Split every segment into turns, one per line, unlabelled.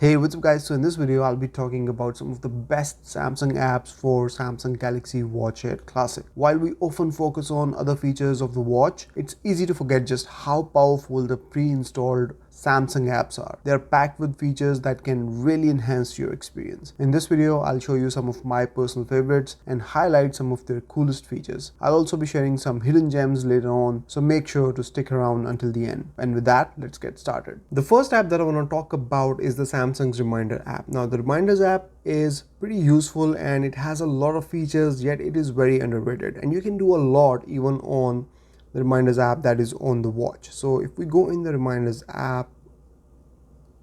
Hey, what's up guys? So in this video, I'll be talking about some of the best Samsung apps for Samsung Galaxy Watch 8 Classic. While we often focus on other features of the watch, it's easy to forget just how powerful the pre-installed Samsung apps are. They're packed with features that can really enhance your experience. In this video, I'll show you some of my personal favorites and highlight some of their coolest features. I'll also be sharing some hidden gems later on, so make sure to stick around until the end. And with that, let's get started. The first app that I want to talk about is the Samsung's Reminder app. Now, the Reminders app is pretty useful and it has a lot of features, yet it is very underrated. And you can do a lot even on the Reminders app that is on the watch. So if we go in the Reminders app,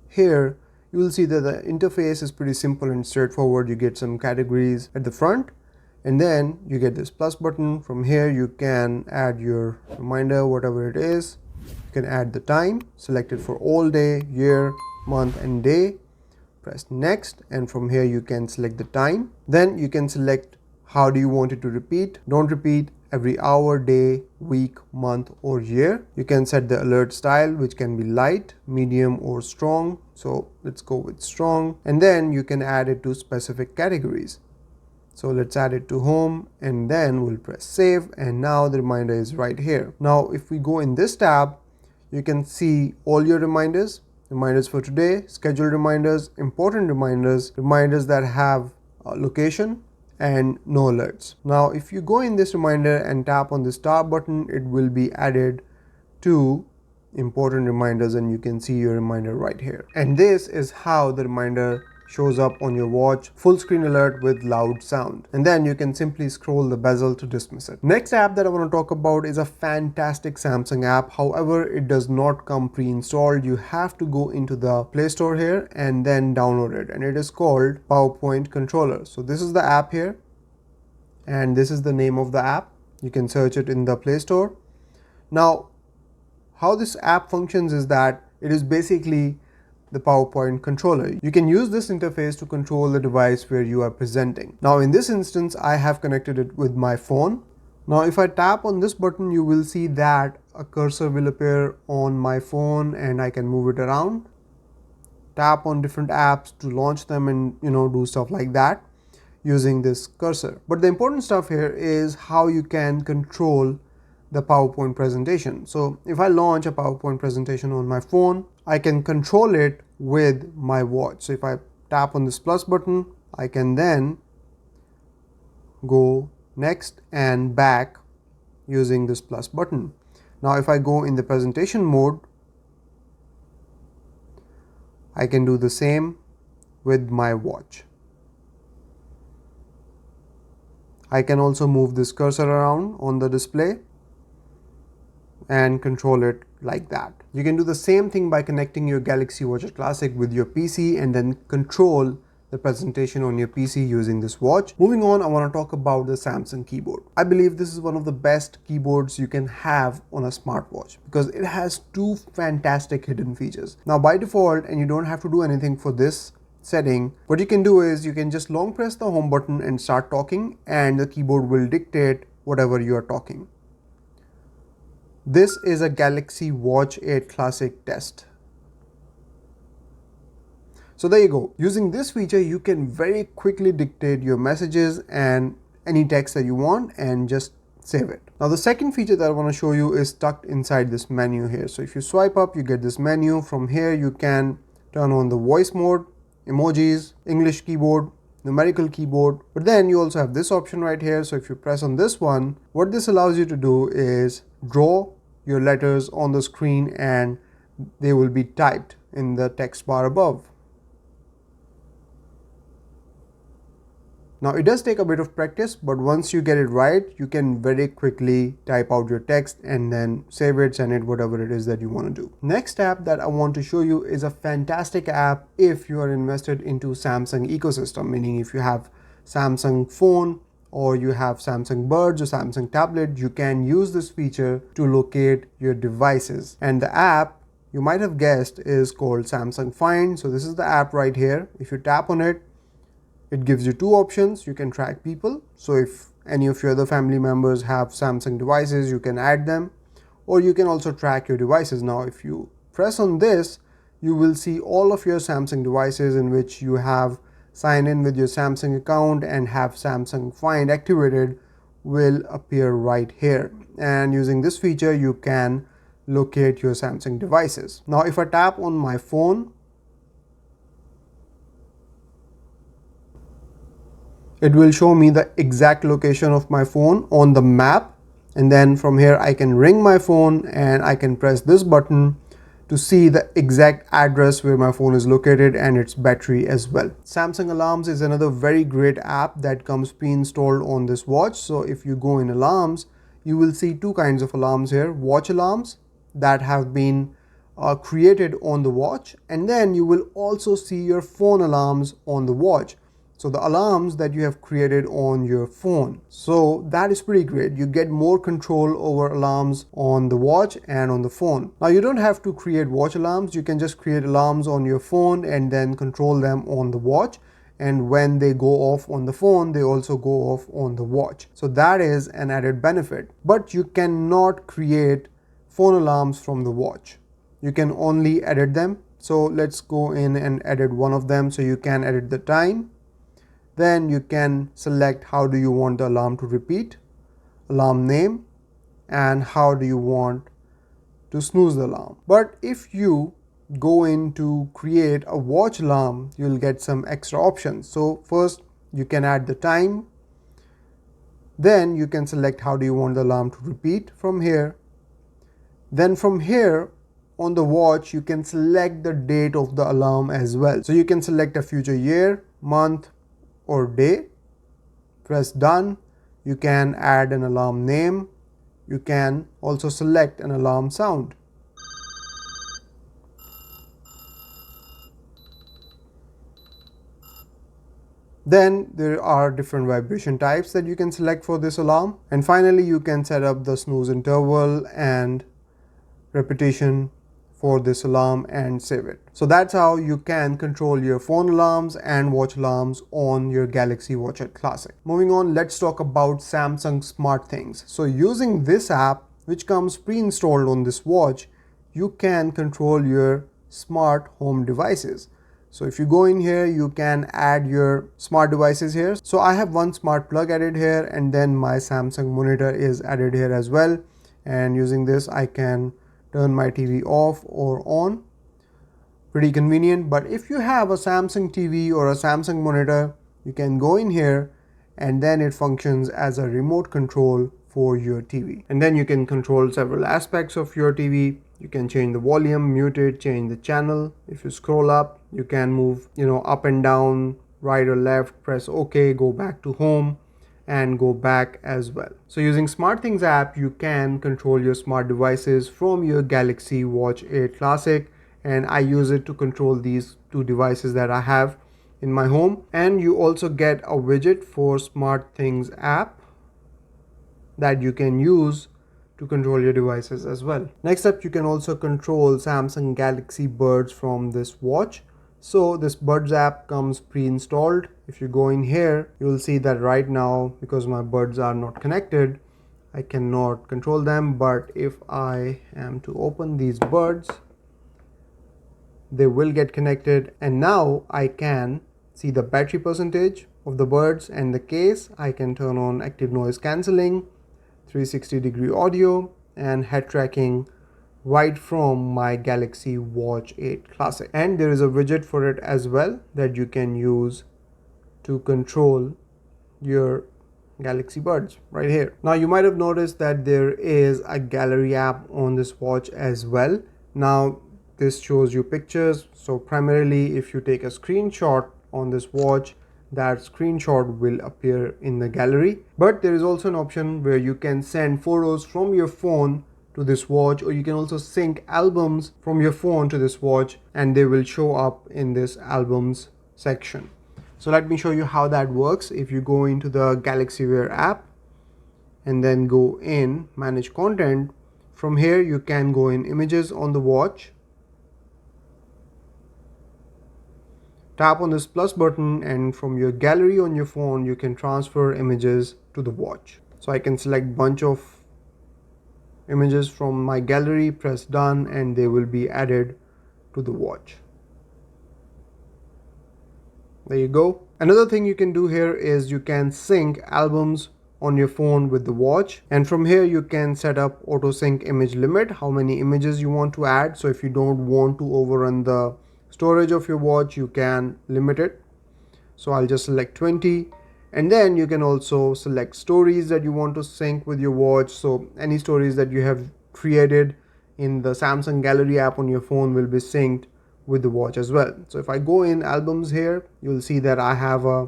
here you will see that the interface is pretty simple and straightforward. You get some categories at the front and then you get this plus button. From here you can add your reminder, whatever it is. You can add the time, select it for all day, year, month and day. Press next, and from here you can select the time. Then you can select how do you want it to repeat. Don't repeat, every hour, day, week, month or year. You can set the alert style, which can be light, medium or strong. So let's go with strong, and then you can add it to specific categories. So let's add it to home, and then we'll press save, and now the reminder is right here. Now if we go in this tab, you can see all your reminders for today, scheduled reminders, important reminders, reminders that have location, and no alerts. Now if you go in this reminder and tap on the star button, it will be added to important reminders and you can see your reminder right here. And this is how the reminder shows up on your watch, full screen alert with loud sound, and then you can simply scroll the bezel to dismiss it. Next app that I want to talk about is a fantastic Samsung app. However, it does not come pre-installed. You have to go into the Play Store here and then download it, and it is called PowerPoint Controller. So this is the app here and this is the name of the app. You can search it in the Play Store. Now how this app functions is that it is basically the PowerPoint controller. You can use this interface to control the device where you are presenting. Now in this instance, I have connected it with my phone. Now if I tap on this button, you will see that a cursor will appear on my phone and I can move it around. Tap on different apps to launch them and do stuff like that using this cursor. But the important stuff here is how you can control the PowerPoint presentation. So if I launch a PowerPoint presentation on my phone, I can control it with my watch. So if I tap on this plus button, I can then go next and back using this plus button. Now if I go in the presentation mode, I can do the same with my watch. I can also move this cursor around on the display and control it like that. You can do the same thing by connecting your Galaxy Watch 8 Classic with your PC and then control the presentation on your PC using this watch. Moving on, I want to talk about the Samsung keyboard. I believe this is one of the best keyboards you can have on a smartwatch because it has two fantastic hidden features. Now by default, and you don't have to do anything for this setting, what you can do is you can just long press the home button and start talking, and the keyboard will dictate whatever you are talking. This is a Galaxy Watch 8 Classic test. So there you go. Using this feature, you can very quickly dictate your messages and any text that you want and just save it. Now the second feature that I want to show you is tucked inside this menu here. So if you swipe up, you get this menu. From here, you can turn on the voice mode, emojis, English keyboard, numerical keyboard, but then you also have this option right here. So if you press on this one, what this allows you to do is draw your letters on the screen and they will be typed in the text bar above. Now it does take a bit of practice, but once you get it right, you can very quickly type out your text and then save it, send it, whatever it is that you want to do. Next app that I want to show you is a fantastic app if you are invested into Samsung ecosystem, meaning if you have Samsung phone or you have Samsung Buds or Samsung tablet, you can use this feature to locate your devices. And the app, you might have guessed, is called Samsung Find. So this is the app right here. If you tap on it, it gives you two options. You can track people. So if any of your other family members have Samsung devices, you can add them, or you can also track your devices. Now if you press on this, you will see all of your Samsung devices in which you have signed in with your Samsung account and have Samsung Find activated will appear right here. And using this feature, you can locate your Samsung devices. Now, if I tap on my phone, it will show me the exact location of my phone on the map. And then from here, I can ring my phone and I can press this button to see the exact address where my phone is located and its battery as well. Samsung Alarms is another very great app that comes pre-installed on this watch. So if you go in alarms, you will see two kinds of alarms here: watch alarms that have been created on the watch, and then you will also see your phone alarms on the watch. So the alarms that you have created on your phone. So that is pretty great. You get more control over alarms on the watch and on the phone. Now you don't have to create watch alarms. You can just create alarms on your phone and then control them on the watch. And when they go off on the phone, they also go off on the watch. So that is an added benefit. But you cannot create phone alarms from the watch. You can only edit them. So let's go in and edit one of them. So you can edit the time. Then you can select how do you want the alarm to repeat, alarm name, and how do you want to snooze the alarm. But if you go in to create a watch alarm, you'll get some extra options. So first you can add the time. Then you can select how do you want the alarm to repeat from here. Then from here on the watch, you can select the date of the alarm as well. So you can select a future year, month, or day. Press done. You can add an alarm name. You can also select an alarm sound. Then there are different vibration types that you can select for this alarm. And finally, you can set up the snooze interval and repetition for this alarm and save it. So that's how you can control your phone alarms and watch alarms on your Galaxy Watch 8 Classic. Moving on, let's talk about Samsung SmartThings. So using this app, which comes pre-installed on this watch, you can control your smart home devices. So if you go in here, you can add your smart devices here. So I have one smart plug added here, and then my Samsung monitor is added here as well. And using this, I can turn my TV off or on. Pretty convenient. But if you have a Samsung TV or a Samsung monitor, you can go in here and then it functions as a remote control for your TV. And then you can control several aspects of your TV. You can change the volume, mute it, change the channel. If you scroll up, you can move, up and down, right or left, press OK, go back to home, and go back as well. So using SmartThings app, you can control your smart devices from your Galaxy Watch 8 Classic, and I use it to control these two devices that I have in my home. And you also get a widget for SmartThings app that you can use to control your devices as well. Next up, you can also control Samsung Galaxy Buds from this watch. So this Buds app comes pre-installed. If you go in here, you will see that right now, because my buds are not connected, I cannot control them. But if I am to open these buds, they will get connected, and now I can see the battery percentage of the buds and the case. I can turn on active noise cancelling, 360-degree audio, and head tracking right from my Galaxy Watch 8 Classic. And there is a widget for it as well that you can use to control your Galaxy Buds right here. Now you might have noticed that there is a gallery app on this watch as well. Now this shows you pictures. So primarily, if you take a screenshot on this watch, that screenshot will appear in the gallery. But there is also an option where you can send photos from your phone to this watch, or you can also sync albums from your phone to this watch, and they will show up in this albums section. So let me show you how that works. If you go into the Galaxy Wear app and then go in manage content, from here you can go in images on the watch, tap on this plus button, and from your gallery on your phone you can transfer images to the watch. So I can select bunch of images from my gallery, press done, and they will be added to the watch. There you go. Another thing you can do here is you can sync albums on your phone with the watch, and from here you can set up auto sync image limit, how many images you want to add. So if you don't want to overrun the storage of your watch, you can limit it. So I'll just select 20, and then you can also select stories that you want to sync with your watch. So any stories that you have created in the Samsung Gallery app on your phone will be synced with the watch as well. So if I go in albums here, you'll see that I have a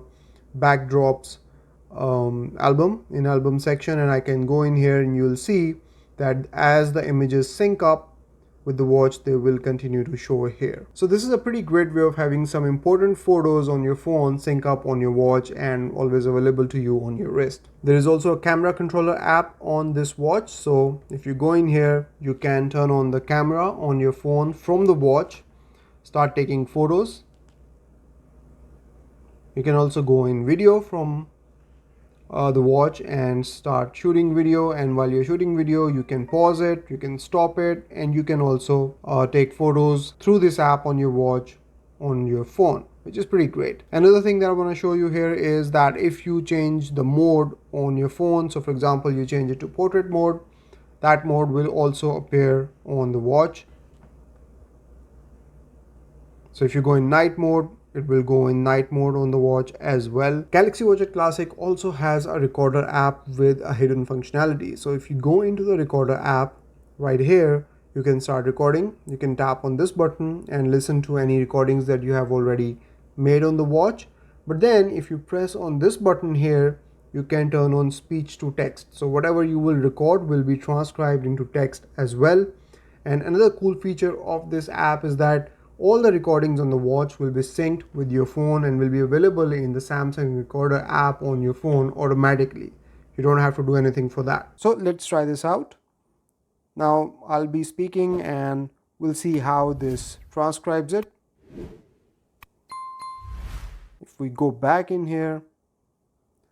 backdrops album section, and I can go in here and you'll see that as the images sync up with the watch, they will continue to show here. So this is a pretty great way of having some important photos on your phone sync up on your watch and always available to you on your wrist. There is also a camera controller app on this watch. So if you go in here, you can turn on the camera on your phone from the watch, start taking photos. You can also go in video from the watch and start shooting video, and while you're shooting video you can pause it, you can stop it, and you can also take photos through this app on your watch on your phone, which is pretty great. Another thing that I want to show you here is that if you change the mode on your phone, so for example you change it to portrait mode, that mode will also appear on the watch. So if you go in night mode, it will go in night mode on the watch as well. Galaxy Watch 8 Classic also has a recorder app with a hidden functionality. So if you go into the recorder app right here, you can start recording. You can tap on this button and listen to any recordings that you have already made on the watch. But then if you press on this button here, you can turn on speech to text. So whatever you will record will be transcribed into text as well. And another cool feature of this app is that all the recordings on the watch will be synced with your phone and will be available in the Samsung Recorder app on your phone automatically. You don't have to do anything for that. So let's try this out. Now I'll be speaking and we'll see how this transcribes it. If we go back in here,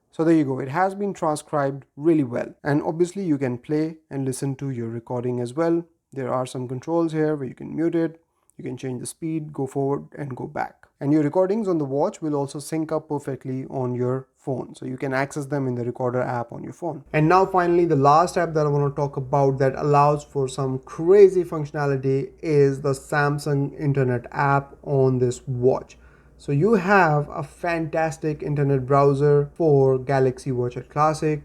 so there you go, it has been transcribed really well. And obviously you can play and listen to your recording as well. There are some controls here where you can mute it. You can change the speed, go forward and go back. And your recordings on the watch will also sync up perfectly on your phone. So you can access them in the recorder app on your phone. And now finally, the last app that I want to talk about that allows for some crazy functionality is the Samsung Internet app on this watch. So you have a fantastic internet browser for Galaxy Watch 8 Classic.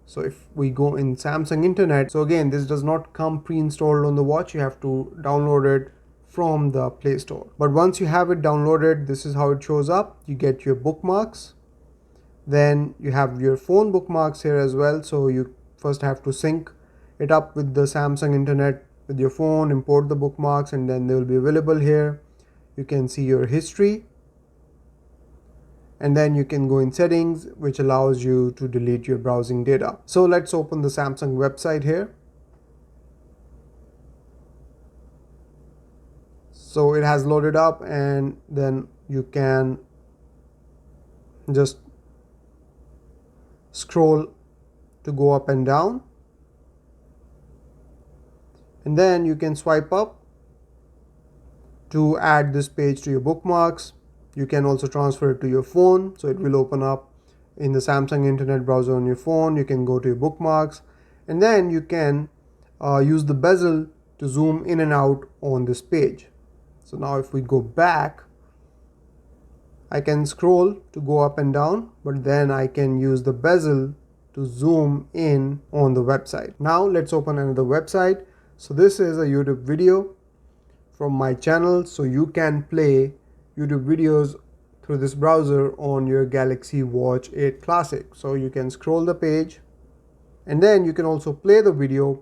So if we go in Samsung Internet, so again, this does not come pre-installed on the watch. You have to download it from the Play Store. But once you have it downloaded, this is how it shows up. You get your bookmarks, then you have your phone bookmarks here as well. So you first have to sync it up with the Samsung Internet with your phone, import the bookmarks, and then they will be available here. You can see your history, and then you can go in settings, which allows you to delete your browsing data. So let's open the Samsung website here. So it has loaded up, and then you can just scroll to go up and down, and then you can swipe up to add this page to your bookmarks. You can also transfer it to your phone, so it will open up in the Samsung Internet browser on your phone. You can go to your bookmarks, and then you can use the bezel to zoom in and out on this page. So now if we go back, I can scroll to go up and down, but then I can use the bezel to zoom in on the website. Now let's open another website. So this is a YouTube video from my channel. So you can play YouTube videos through this browser on your Galaxy Watch 8 Classic. So you can scroll the page, and then you can also play the video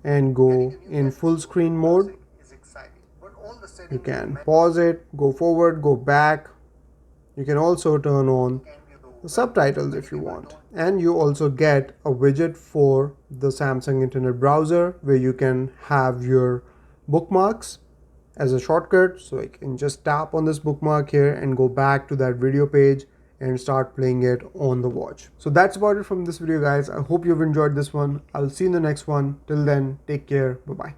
and go in full screen mode. You can pause it, go forward, go back. You can also turn on the subtitles if you want. And you also get a widget for the Samsung Internet browser where you can have your bookmarks as a shortcut. So I can just tap on this bookmark here and go back to that video page and start playing it on the watch. So that's about it from this video, guys. I hope you've enjoyed this one. I'll see you in the next one. Till then, take care. Bye-bye.